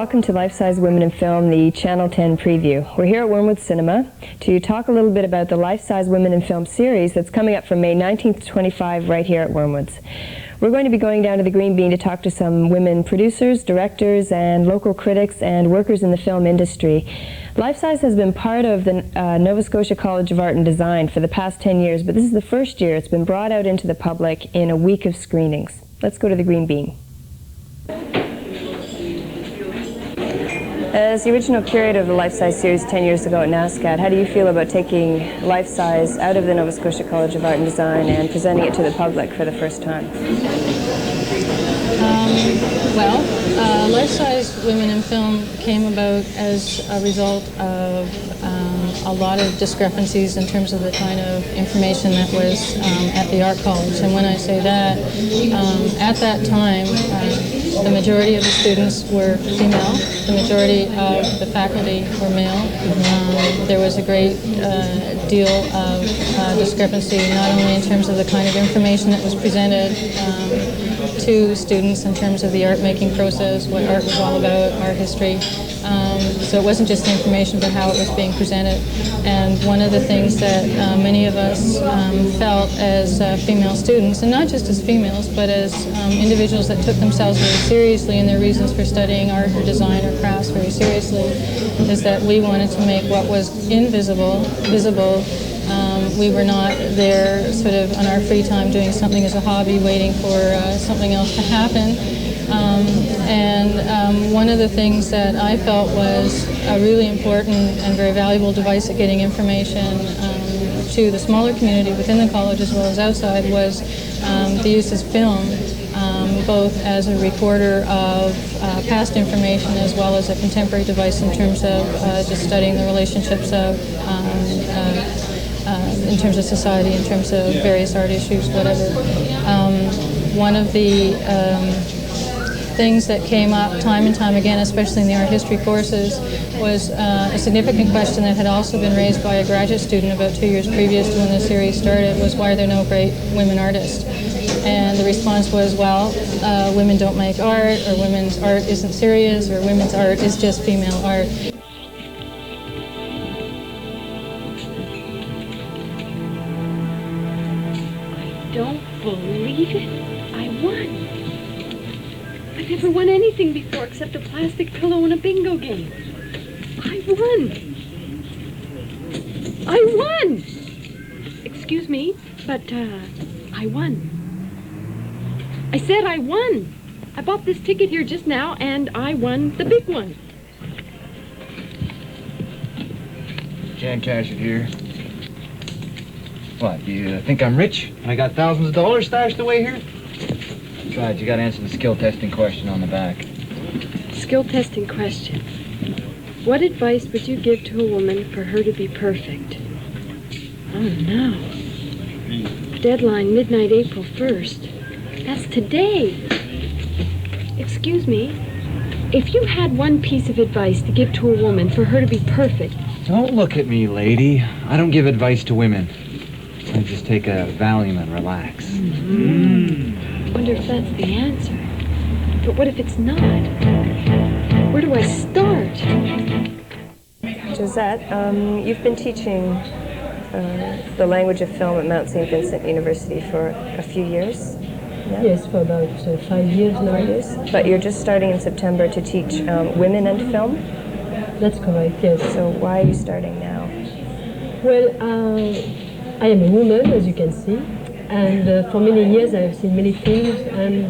welcome to Lifesize Women in Film, the Channel 10 preview. We're here at Wormwoods Cinema to talk a little bit about the Lifesize Women in Film series that's coming up from May 19th to 25 right here at Wormwoods. We're going to be going down to the Green Bean to talk to some women producers, directors, and local critics and workers in the film industry. Lifesize has been part of the Nova Scotia College of Art and Design for the past 10 years, but this is the first year it's been brought out into the public in a week of screenings. Let's go to the Green Bean. As the original curator of the Lifesize series 10 years ago at NSCAD, how do you feel about taking Lifesize out of the Nova Scotia College of Art and Design and presenting it to the public for the first time? Lifesize Women in Film came about as a result of a lot of discrepancies in terms of the kind of information that was at the art college. And when I say that, at that time, the majority of the students were female, the majority of the faculty were male. There was a great deal of discrepancy, not only in terms of the kind of information that was presented to students in terms of the art making process, what art was all about, art history. So it wasn't just the information, but how it was being presented. And one of the things that many of us felt as female students, and not just as females, but as individuals that took themselves very seriously in their reasons for studying art or design or crafts very seriously, is that we wanted to make what was invisible visible. We were not there sort of on our free time doing something as a hobby, waiting for something else to happen. One of the things that I felt was a really important and very valuable device at getting information to the smaller community within the college as well as outside was the use of film, both as a recorder of past information as well as a contemporary device in terms of just studying the relationships of in terms of society, in terms of various art issues, whatever. One of the things that came up time and time again, especially in the art history courses, was a significant question that had also been raised by a graduate student about 2 years previous to when the series started, was why are there no great women artists? And the response was, well, women don't make art, or women's art isn't serious, or women's art is just female art. Don't believe it. I won. I've never won anything before except a plastic pillow and a bingo game. I won. I won. Excuse me, but I won. I said I won. I bought this ticket here just now and I won the big one. Can't cash it here. What, you think I'm rich? I got thousands of dollars stashed away here? Besides, you gotta answer the skill testing question on the back. Skill testing question. What advice would you give to a woman for her to be perfect? Oh no. Deadline midnight April 1st. That's today. Excuse me. If you had one piece of advice to give to a woman for her to be perfect. Don't look at me, lady. I don't give advice to women. I just take a Valium and relax. I wonder if that's the answer. But what if it's not? Where do I start? Joesette, you've been teaching the language of film at Mount St. Vincent University for a few years. Yeah? Yes, for about 5 years now. 5 years. But you're just starting in September to teach women and film? That's correct, yes. So why are you starting now? Well, I am a woman, as you can see, and for many years I have seen many things, and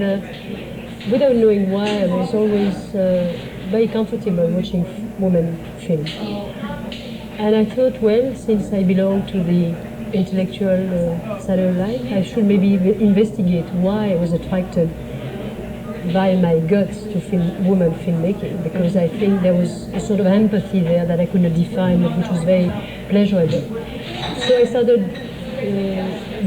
without knowing why, I was always very comfortable watching women film. And I thought, well, since I belong to the intellectual side of life, I should maybe investigate why I was attracted by my guts to women filmmaking, because I think there was a sort of empathy there that I could not define, but which was very pleasurable. So I started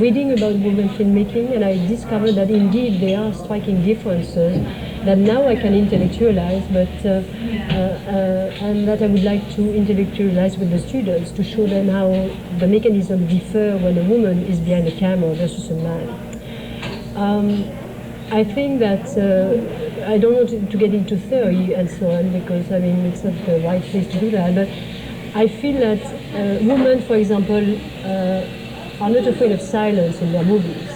reading about women filmmaking, and I discovered that indeed there are striking differences that now I can intellectualize, but and that I would like to intellectualize with the students to show them how the mechanisms differ when a woman is behind the camera versus a man. I think that I don't want to get into theory and so on, because I mean it's not the right place to do that, but I feel that women, for example, are not afraid of silence in their movies.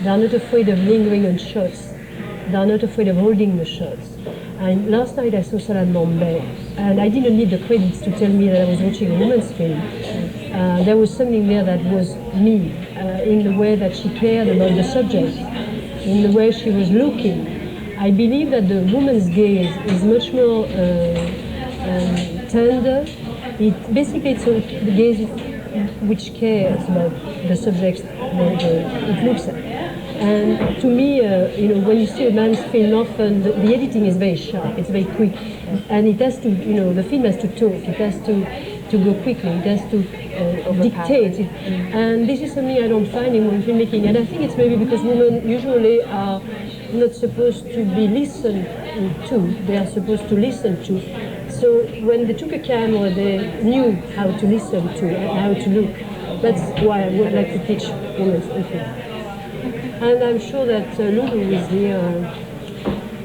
They are not afraid of lingering on shots. They are not afraid of holding the shots. And last night I saw Salade Bombay, and I didn't need the credits to tell me that I was watching a woman's film. There was something there that was me, in the way that she cared about the subject, in the way she was looking. I believe that the woman's gaze is much more tender. Basically, it's the gaze which cares about the subject it looks at. And to me, when you see a man's film, often the editing is very sharp, it's very quick, and it has to, the film has to talk, it has to go quickly, it has to dictate. And this is something I don't find in women filmmaking, and I think it's maybe because women usually are not supposed to be listened to, they are supposed to listen to. So when they took a camera, they knew how to listen to and how to look. That's why I would like to teach women film. And I'm sure that Lulu is here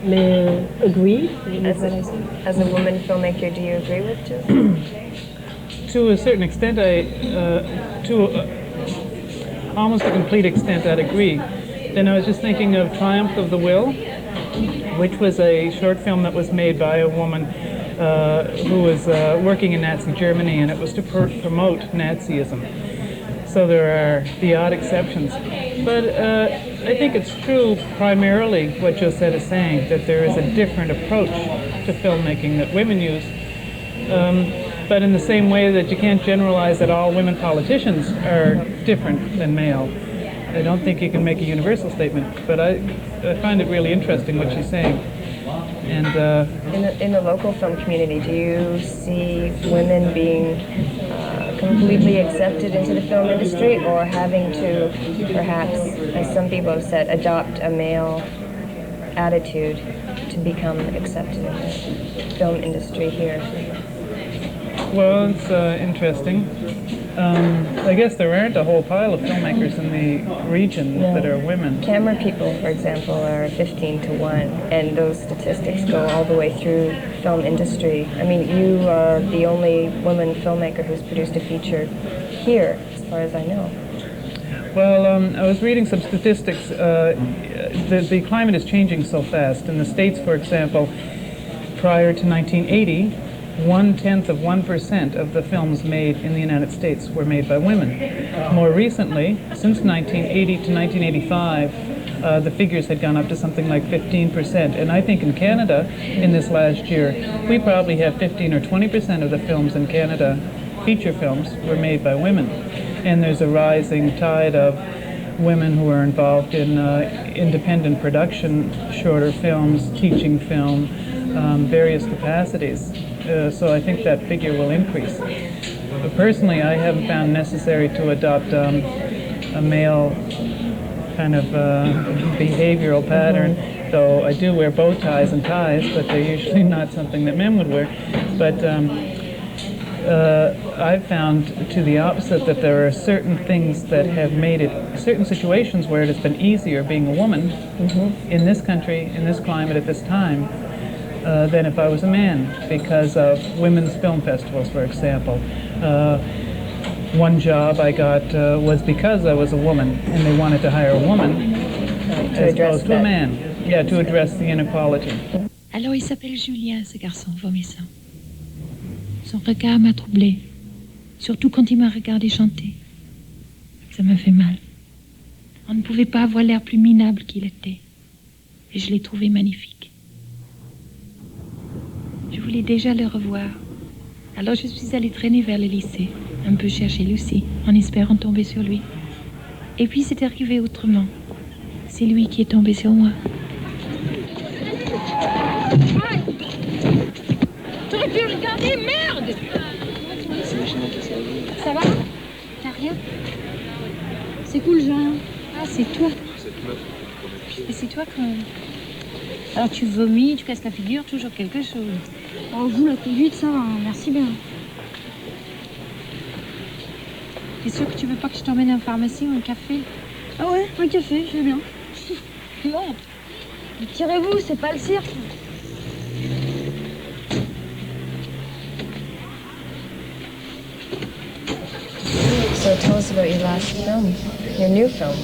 may agree with what I said. As a woman filmmaker, do you agree with Joesette? To a certain extent, to almost a complete extent, I'd agree. Then I was just thinking of Triumph of the Will, which was a short film that was made by a woman who was working in Nazi Germany, and it was to promote Nazism. So there are the odd exceptions. But I think it's true primarily what Joesette is saying, that there is a different approach to filmmaking that women use. But in the same way that you can't generalize that all women politicians are different than male. I don't think you can make a universal statement, but I find it really interesting what she's saying. And in the local film community, do you see women being completely accepted into the film industry, or having to, perhaps, as some people have said, adopt a male attitude to become accepted in the film industry here? Well, it's interesting. I guess there aren't a whole pile of filmmakers in the region that are women. Camera people, for example, are 15 to 1, and those statistics go all the way through film industry. I mean, you are the only woman filmmaker who's produced a feature here, as far as I know. Well, I was reading some statistics. The climate is changing so fast. In the States, for example, prior to 1980, 0.1% of the films made in the United States were made by women. More recently, since 1980 to 1985, the figures had gone up to something like 15%. And I think in Canada, in this last year, we probably have 15 or 20% of the films in Canada, feature films, were made by women. And there's a rising tide of women who are involved in independent production, shorter films, teaching film, various capacities. So I think that figure will increase. But personally, I haven't found necessary to adopt a male kind of behavioral pattern, though I do wear bow ties and ties, but they're usually not something that men would wear. But I've found to the opposite, that there are certain things that have made it, certain situations where it has been easier being a woman in this country, in this climate, at this time, than if I was a man, because of women's film festivals, for example. One job I got was because I was a woman, and they wanted to hire a woman as opposed to a man. Yeah, to address the inequality. Alors il s'appelle Julien, ce garçon, vomissant. Son regard m'a troublée, surtout quand il m'a regardé chanter. Ça m'a fait mal. On ne pouvait pas avoir l'air plus minable qu'il était, et je l'ai trouvé magnifique. Je voulais déjà le revoir. Alors je suis allée traîner vers le lycée, un peu chercher Lucie, en espérant tomber sur lui. Et puis c'est arrivé autrement. C'est lui qui est tombé sur moi. T'aurais pu regarder, merde! Ça va? T'as rien? C'est cool, Jean. Ah, c'est toi. Et c'est toi quand même. Alors tu vomis, tu casses la figure, toujours quelque chose. Oh, vous, la conduite, ça va, hein. Merci bien. T'es sûr que tu veux pas que je t'emmène à la pharmacie ou un café? Ah ouais, un café, je veux bien. Bon, Tirez-vous, c'est pas le cirque. So tell us about your last film, your new film.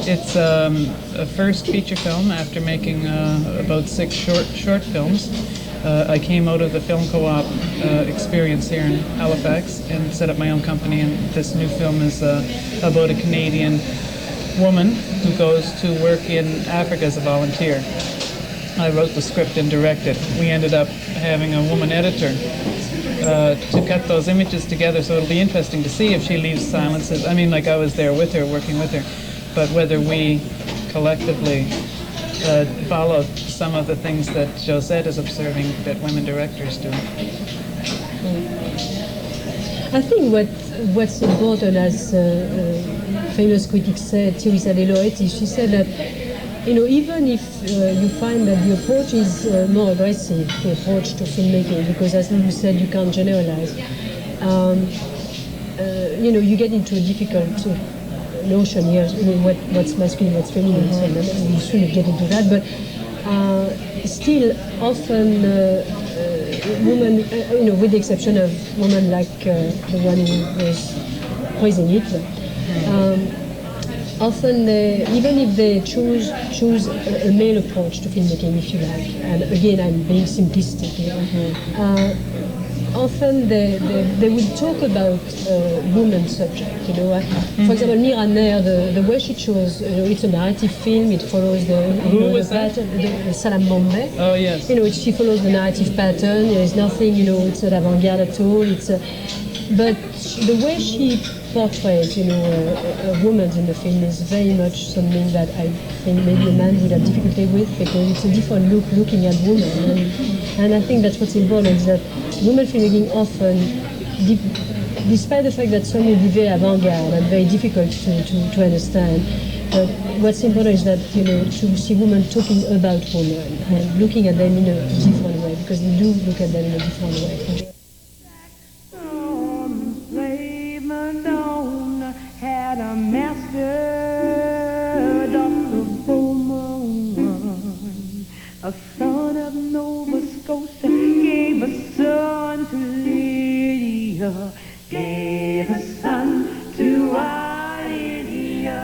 It's a first feature film after making about 6 short films. I came out of the film co-op experience here in Halifax and set up my own company, and this new film is about a Canadian woman who goes to work in Africa as a volunteer. I wrote the script and directed. We ended up having a woman editor to cut those images together, so it'll be interesting to see if she leaves silences. I mean, like I was there with her, working with her, but whether we collectively follow some of the things that Joesette is observing that women directors do. I think what's important, as famous critic said, Teresa Leloretti, she said that, you know, even if you find that the approach is more aggressive, the approach to filmmaking, because as Lulu said, you can't generalize, you know, you get into a difficult notion here, you know, what's masculine, what's feminine, so we shouldn't get into that, but still often women, you know, with the exception of women like the one who was praising Hitler, often even if they choose a male approach to filmmaking, if you like, and again I'm being simplistic here, often they will talk about women's subject, you know. For example, Miraner, the way she chose, you know, it's a narrative film, it follows the pattern, the Salam Bombay. Oh, yes. You know, she follows the narrative pattern, there is nothing, you know, it's not avant-garde at all, but the way she portrays, you know, a woman in the film is very much something that I think maybe a man would have difficulty with, because it's a different look looking at women, and I think that's what's important, is that women filmmaking often, despite the fact that some will be very avant-garde and very difficult to understand, but what's important is that, you know, to see women talking about women and looking at them in a different way, because they do look at them in a different way. Had a master, Dr. Bowman, a son of Nova Scotia, gave a son to Lydia, gave a son to Lydia.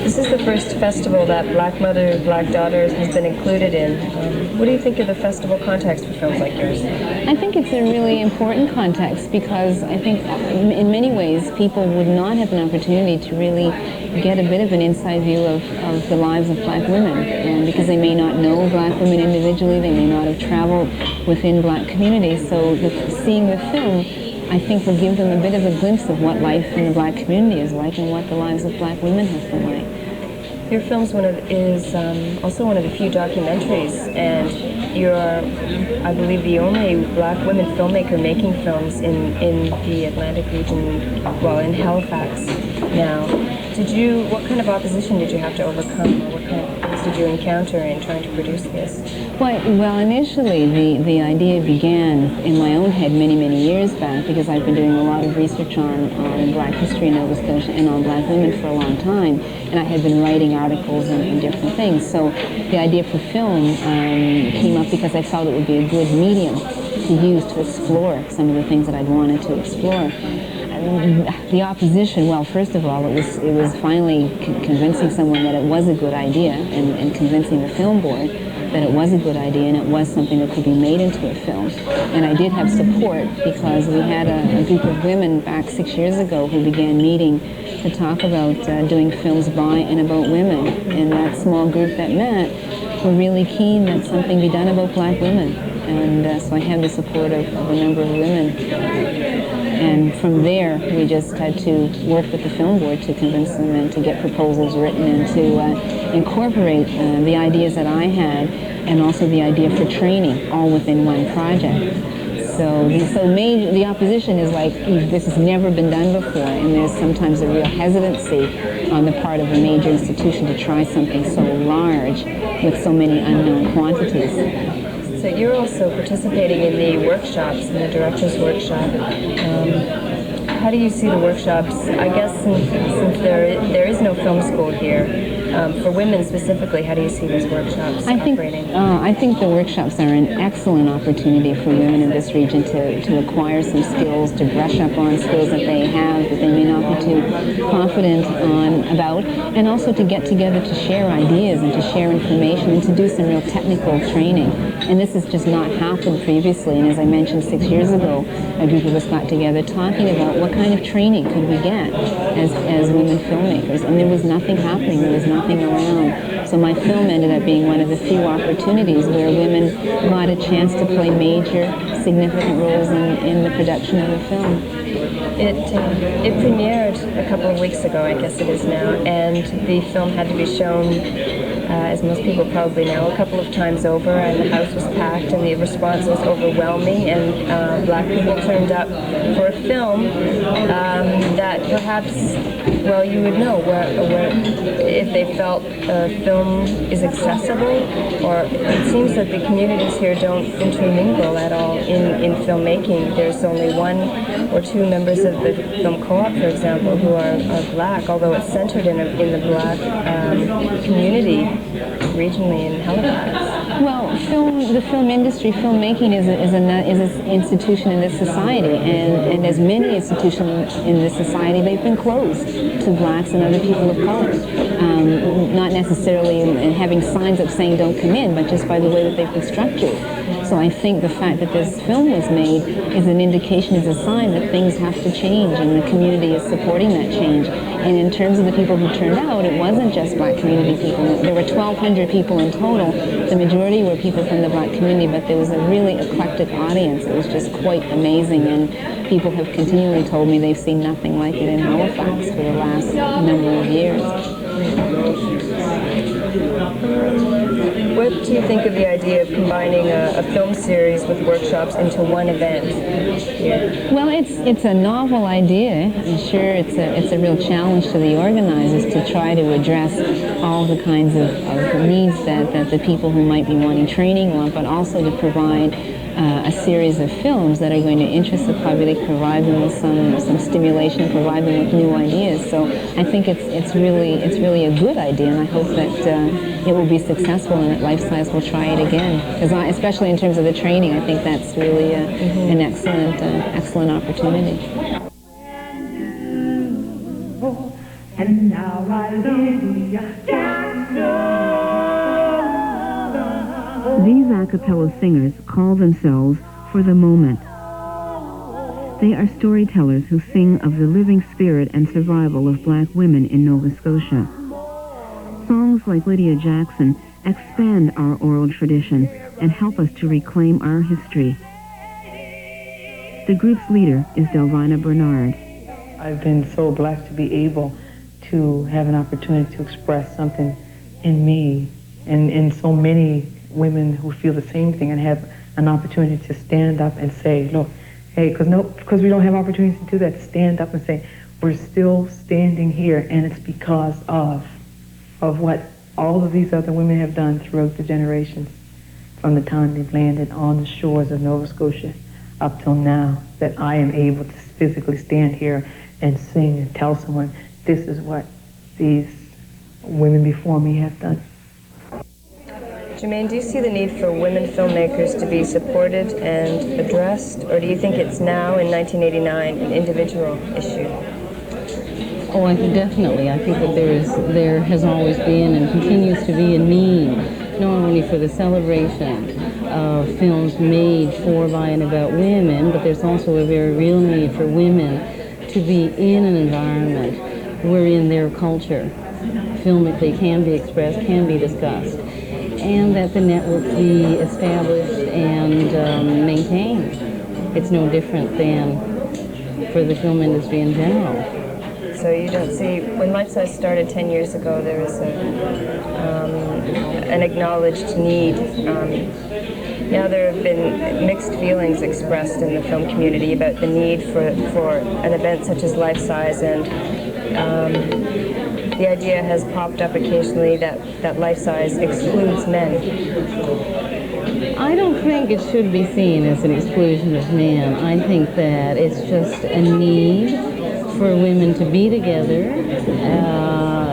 This is the first festival that Black Mother, Black Daughters has been included in. What do you think of the festival context for films like yours? I think it's a really important context, because I think in many ways people would not have an opportunity to really get a bit of an inside view of the lives of Black women, and because they may not know Black women individually, they may not have traveled within Black communities, so seeing the film, I think, will give them a bit of a glimpse of what life in the Black community is like and what the lives of Black women have been like. Your film's is also one of the few documentaries, and you're, I believe, the only Black women filmmaker making films in the Atlantic region, well, in Halifax now. What kind of opposition did you have to overcome, or what kind of things did you encounter in trying to produce this? Well, initially the idea began in my own head many, many years back, because I've been doing a lot of research on Black history in Nova Scotia and on Black women for a long time, and I had been writing articles and different things. So the idea for film came up because I felt it would be a good medium to use to explore some of the things that I'd wanted to explore. The opposition, well, first of all, it was finally convincing someone that it was a good idea, and convincing the film board that it was a good idea and it was something that could be made into a film. And I did have support, because we had a group of women back 6 years ago who began meeting to talk about doing films by and about women. And that small group that met were really keen that something be done about Black women. And so I had the support of a number of women. And from there, we just had to work with the film board to convince them and to get proposals written and to incorporate the ideas that I had, and also the idea for training, all within one project. So the opposition is like, this has never been done before, and there's sometimes a real hesitancy on the part of a major institution to try something so large with so many unknown quantities. So you're also participating in the workshops, in the director's workshop. How do you see the workshops? I guess since there is no film school here, For women specifically, how do you see these workshops operating? I think the workshops are an excellent opportunity for women in this region to acquire some skills, to brush up on skills that they have that they may not be too confident about, and also to get together to share ideas and to share information and to do some real technical training. And this has just not happened previously. And as I mentioned, 6 years ago, a group of us got together talking about what kind of training could we get as women filmmakers. And there was nothing happening. There was nothing around. So my film ended up being one of the few opportunities where women got a chance to play major, significant roles in the production of a film. It premiered a couple of weeks ago, I guess it is now, and the film had to be shown, as most people probably know, a couple of times over, and the house was packed, and the response was overwhelming, and black people turned up for a film that perhaps, well, you would know if they felt a film is accessible, or it seems that the communities here don't intermingle at all in filmmaking. There's only one or two members of the film co-op, for example, who are black, although it's centered in the black community regionally in Halifax. Well, the film industry, filmmaking is an institution in this society, and as many institutions in this society, they've been closed to blacks and other people of color. Not necessarily in having signs up saying don't come in, but just by the way that they've been structured. So I think the fact that this film was made is an indication, is a sign that things have to change, and the community is supporting that change. And in terms of the people who turned out, it wasn't just black community people. There were 1,200 people in total. The majority were people from the black community, but there was a really eclectic audience. It was just quite amazing, and people have continually told me they've seen nothing like it in Halifax for the last number of years. What do you think of the idea of combining a film series with workshops into one event here? Well, it's a novel idea. I'm sure it's a real challenge to the organizers to try to address all the kinds of needs that the people who might be wanting training want, but also to provide a series of films that are going to interest the public, provide them with some stimulation, provide them with new ideas. So I think it's really a good idea, and I hope that it will be successful and that Lifesize will try it again. Because especially in terms of the training, I think that's really an excellent opportunity. And now hallelujah, These a cappella singers call themselves For the Moment. They are storytellers who sing of the living spirit and survival of black women in Nova Scotia. Songs like Lydia Jackson expand our oral tradition and help us to reclaim our history. The group's leader is Delvina Bernard. I've been so blessed to be able to have an opportunity to express something in me and in so many women who feel the same thing, and have an opportunity to stand up and say, look, hey, because we don't have opportunities to do that, stand up and say, we're still standing here, and it's because of what all of these other women have done throughout the generations, from the time they've landed on the shores of Nova Scotia up till now, that I am able to physically stand here and sing and tell someone, this is what these women before me have done. Germaine, do you see the need for women filmmakers to be supported and addressed, or do you think it's now, in 1989, an individual issue? Oh, definitely. I think that there has always been and continues to be a need, not only for the celebration of films made for, by, and about women, but there's also a very real need for women to be in an environment wherein their culture, filmically, can be expressed, can be discussed, and that the network be established and maintained. It's no different than for the film industry in general. So you don't see, when Lifesize started 10 years ago, there was an acknowledged need. Now there have been mixed feelings expressed in the film community about the need for an event such as Lifesize, and the idea has popped up occasionally that Lifesize excludes men. I don't think it should be seen as an exclusion of men. I think that it's just a need for women to be together,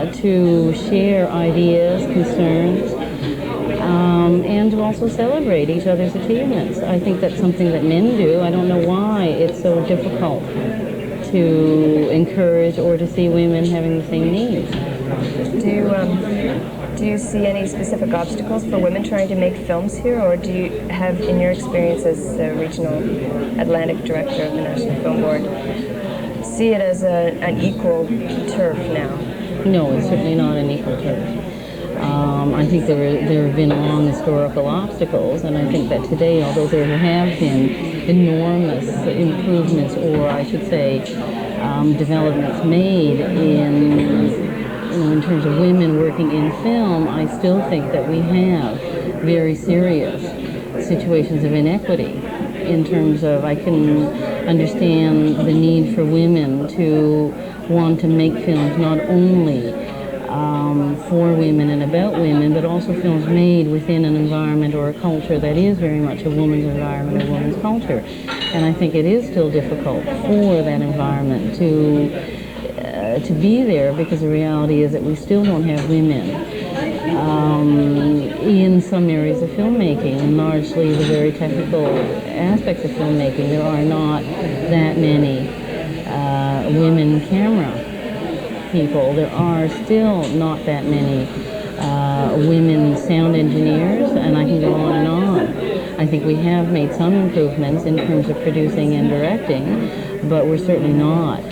to share ideas, concerns, and to also celebrate each other's achievements. I think that's something that men do. I don't know why it's so difficult to encourage or to see women having the same needs. Do you see any specific obstacles for women trying to make films here, or do you have, in your experience as the regional Atlantic director of the National Film Board, see it as an equal turf now? No, it's certainly not an equal turf. I think there have been long historical obstacles, and I think that today, although there have been enormous improvements, or I should say developments made in terms of women working in film, I still think that we have very serious situations of inequity in terms of, I can understand the need for women to want to make films not only for women and about women, but also films made within an environment or a culture that is very much a woman's environment, a woman's culture. And I think it is still difficult for that environment to be there, because the reality is that we still don't have women in some areas of filmmaking, and largely the very technical aspects of filmmaking. There are not that many women camera people. There are still not that many women sound engineers, and I can go on and on. I think we have made some improvements in terms of producing and directing, but we're certainly not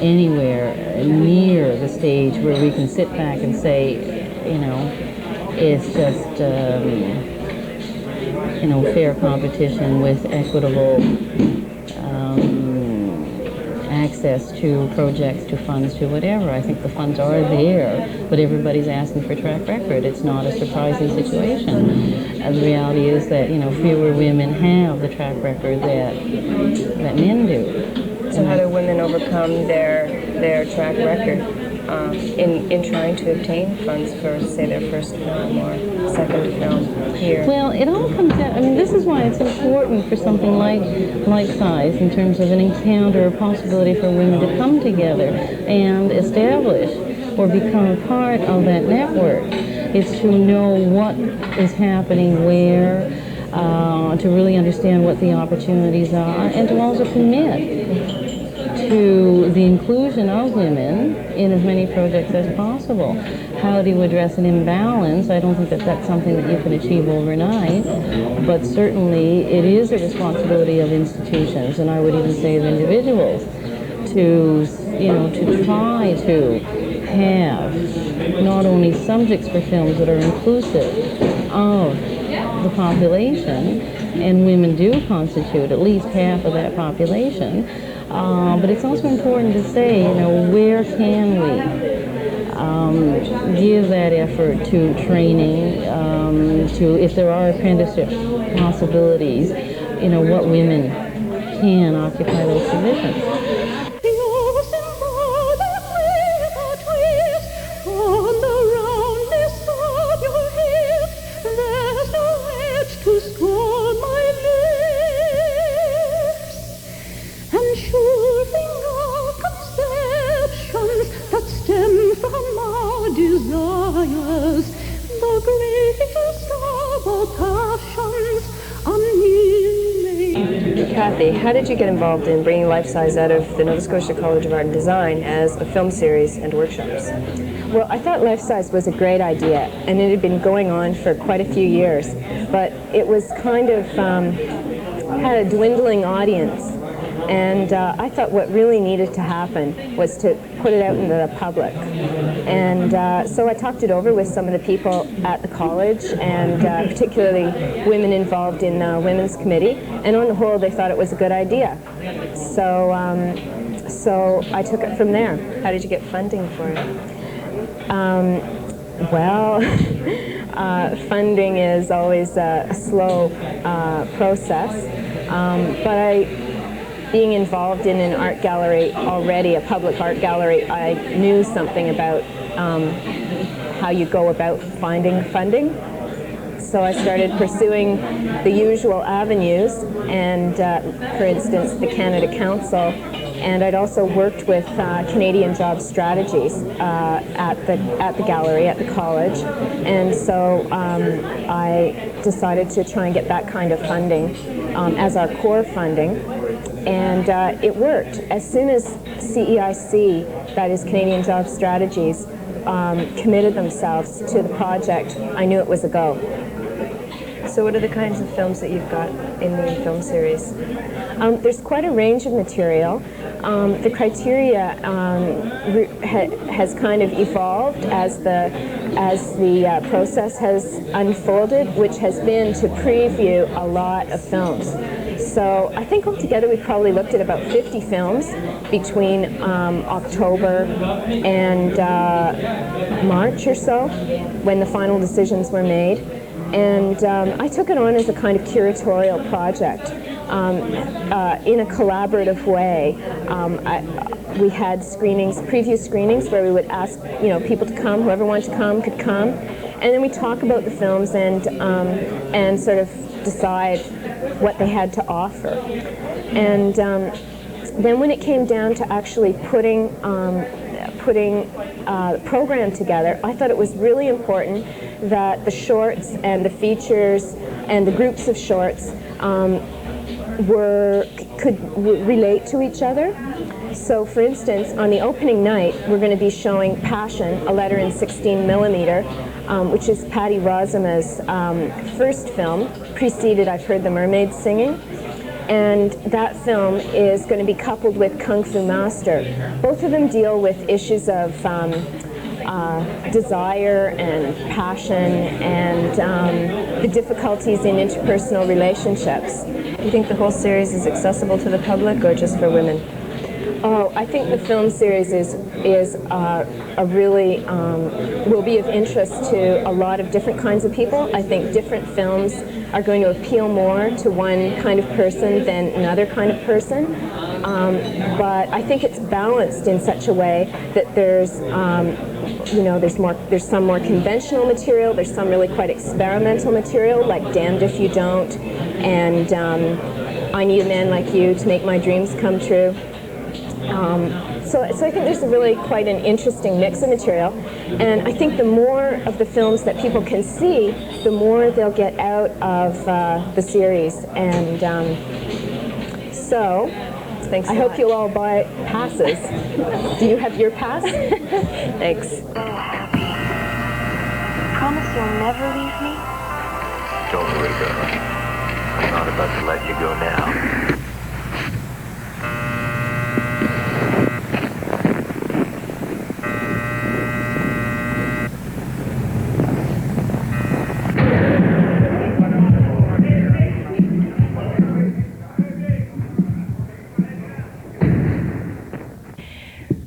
anywhere near the stage where we can sit back and say, it's just, fair competition with equitable access to projects, to funds, to whatever. I think the funds are there, but everybody's asking for track record. It's not a surprising situation. The reality is that, fewer women have the track record that men do. So how do women overcome their track record in trying to obtain funds for, say, their first film or second film here? Well, it all comes down, this is why it's important for something like Lifesize, in terms of an encounter, a possibility for women to come together and establish or become a part of that network. It's to know what is happening where, to really understand what the opportunities are, and to also commit to the inclusion of women in as many projects as possible. How do you address an imbalance? I don't think that that's something that you can achieve overnight, but certainly it is a responsibility of institutions, and I would even say of individuals, to try to have not only subjects for films that are inclusive of the population, and women do constitute at least half of that population, but it's also important to say, where can we give that effort to training, to, if there are apprenticeship possibilities, what women can occupy those positions. Cathy, how did you get involved in bringing Lifesize out of the Nova Scotia College of Art and Design as a film series and workshops? Well, I thought Lifesize was a great idea, and it had been going on for quite a few years, but it was kind of had a dwindling audience, and I thought what really needed to happen was to put it out into the public. And so I talked it over with some of the people at the college, and particularly women involved in the Women's Committee, and on the whole they thought it was a good idea. So I took it from there. How did you get funding for it? Funding is always a slow process, but being involved in an art gallery already, a public art gallery, I knew something about how you go about finding funding. So I started pursuing the usual avenues, and for instance, the Canada Council and I'd also worked with Canadian Job Strategies at the gallery, at the college, and so I decided to try and get that kind of funding as our core funding, and it worked. As soon as CEIC, that is Canadian Job Strategies, committed themselves to the project, I knew it was a go. So what are the kinds of films that you've got in the film series? There's quite a range of material. The criteria has kind of evolved as the process has unfolded, which has been to preview a lot of films. So I think altogether we probably looked at about 50 films between October and March or so, when the final decisions were made. And I took it on as a kind of curatorial project in a collaborative way. We had screenings, preview screenings, where we would ask people to come, whoever wanted to come could come, and then we talk about the films and sort of decide what they had to offer. And then when it came down to actually putting the program together, I thought it was really important that the shorts and the features and the groups of shorts could relate to each other. So for instance, on the opening night, we're going to be showing Passion, a letter in 16mm, which is Patty Rosama's first film, preceded I've Heard the Mermaids Singing. And that film is going to be coupled with Kung Fu Master. Both of them deal with issues of desire and passion and the difficulties in interpersonal relationships. Do you think the whole series is accessible to the public or just for women? Oh, I think the film series is a really will be of interest to a lot of different kinds of people. I think different films are going to appeal more to one kind of person than another kind of person. But I think it's balanced in such a way that there's there's some more conventional material, there's some really quite experimental material, like Damned If You Don't, and I Need a Man Like You to Make My Dreams Come True. So I think there's really quite an interesting mix of material, and I think the more of the films that people can see, the more they'll get out of the series. And so thanks. I hope you'll all buy passes. Do you have your pass? Thanks. So happy. Promise you'll never leave me? Don't worry, darling. I'm not about to let you go now.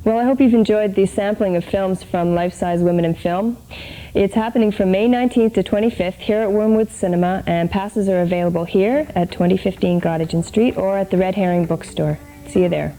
Well, I hope you've enjoyed the sampling of films from Lifesize Women in Film. It's happening from May 19th to 25th here at Wormwoods Cinema, and passes are available here at 2015 Gottingen Street or at the Red Herring Bookstore. See you there.